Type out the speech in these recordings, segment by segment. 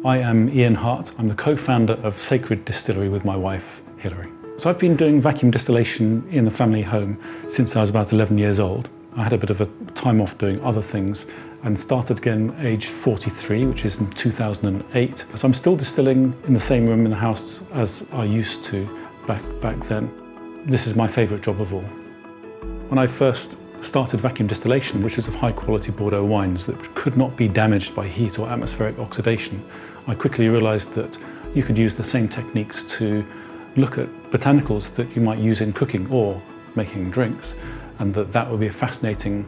I am Ian Hart. I'm the co-founder of Sacred Distillery with my wife, Hilary. So I've been doing vacuum distillation in the family home since I was about 11 years old. I had a bit of a time off doing other things and started again age 43, which is in 2008. So I'm still distilling in the same room in the house as I used to back then. This is my favourite job of all. When I first started vacuum distillation, which was of high quality Bordeaux wines that could not be damaged by heat or atmospheric oxidation, I quickly realised that you could use the same techniques to look at botanicals that you might use in cooking or making drinks, and that would be a fascinating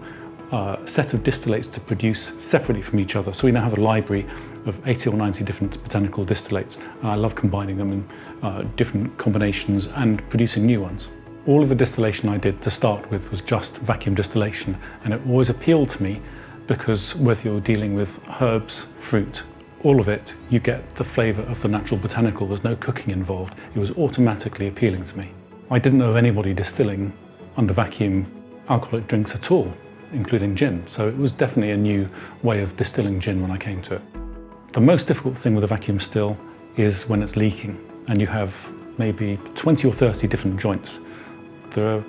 set of distillates to produce separately from each other. So we now have a library of 80 or 90 different botanical distillates, and I love combining them in different combinations and producing new ones. All of the distillation I did to start with was just vacuum distillation, and it always appealed to me because whether you're dealing with herbs, fruit, all of it, you get the flavour of the natural botanical. There's no cooking involved. It was automatically appealing to me. I didn't know of anybody distilling under vacuum alcoholic drinks at all, including gin. So it was definitely a new way of distilling gin when I came to it. The most difficult thing with a vacuum still is when it's leaking and you have maybe 20 or 30 different joints. There are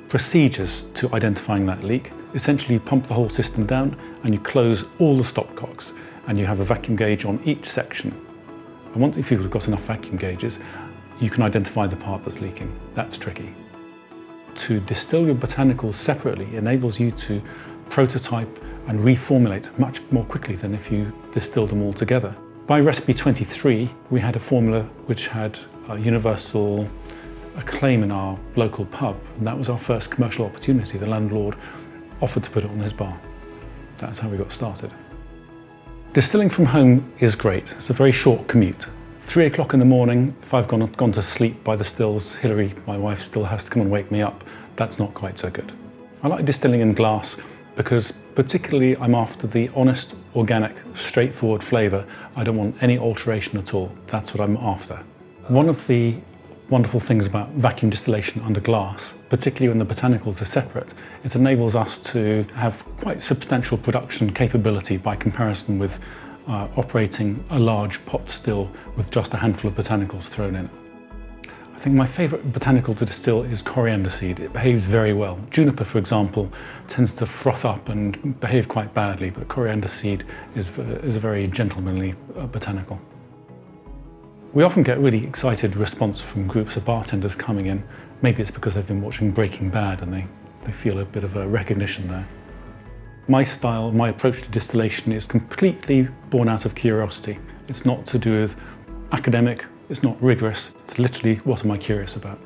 procedures to identifying that leak. Essentially, you pump the whole system down and you close all the stopcocks, and you have a vacuum gauge on each section. And once if you've got enough vacuum gauges, you can identify the part that's leaking. That's tricky. To distill your botanicals separately enables you to prototype and reformulate much more quickly than if you distilled them all together. By recipe 23, we had a formula which had universal acclaim in our local pub, and that was our first commercial opportunity. The landlord offered to put it on his bar. That's how we got started. Distilling from home is great. It's a very short commute. 3 o'clock in the morning, if I've gone to sleep by the stills, Hilary, my wife, still has to come and wake me up. That's not quite so good. I like distilling in glass because particularly I'm after the honest, organic, straightforward flavour. I don't want any alteration at all. That's what I'm after. One of the wonderful things about vacuum distillation under glass, particularly when the botanicals are separate, it enables us to have quite substantial production capability by comparison with operating a large pot still with just a handful of botanicals thrown in. I think my favourite botanical to distill is coriander seed. It behaves very well. Juniper, for example, tends to froth up and behave quite badly, but coriander seed is a very gentlemanly botanical. We often get really excited response from groups of bartenders coming in. Maybe it's because they've been watching Breaking Bad and they feel a bit of a recognition there. My style, my approach to distillation is completely born out of curiosity. It's not to do with academic, it's not rigorous, it's literally what am I curious about.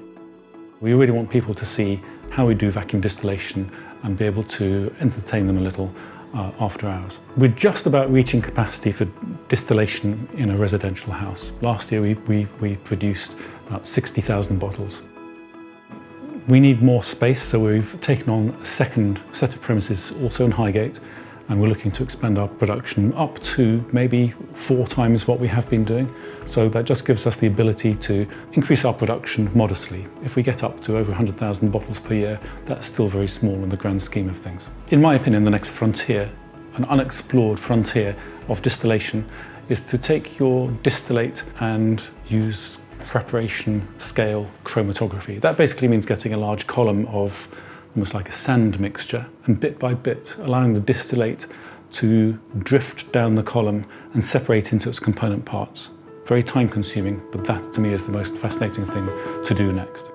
We really want people to see how we do vacuum distillation and be able to entertain them a little after hours. We're just about reaching capacity for distillation in a residential house. Last year we produced about 60,000 bottles. We need more space, so we've taken on a second set of premises also in Highgate, and we're looking to expand our production up to maybe 4 times what we have been doing. So that just gives us the ability to increase our production modestly. If we get up to over 100,000 bottles per year, that's still very small in the grand scheme of things. In my opinion, the next frontier, an unexplored frontier of distillation, is to take your distillate and use preparation scale chromatography. That basically means getting a large column of almost like a sand mixture, and bit by bit allowing the distillate to drift down the column and separate into its component parts. Very time consuming, but that to me is the most fascinating thing to do next.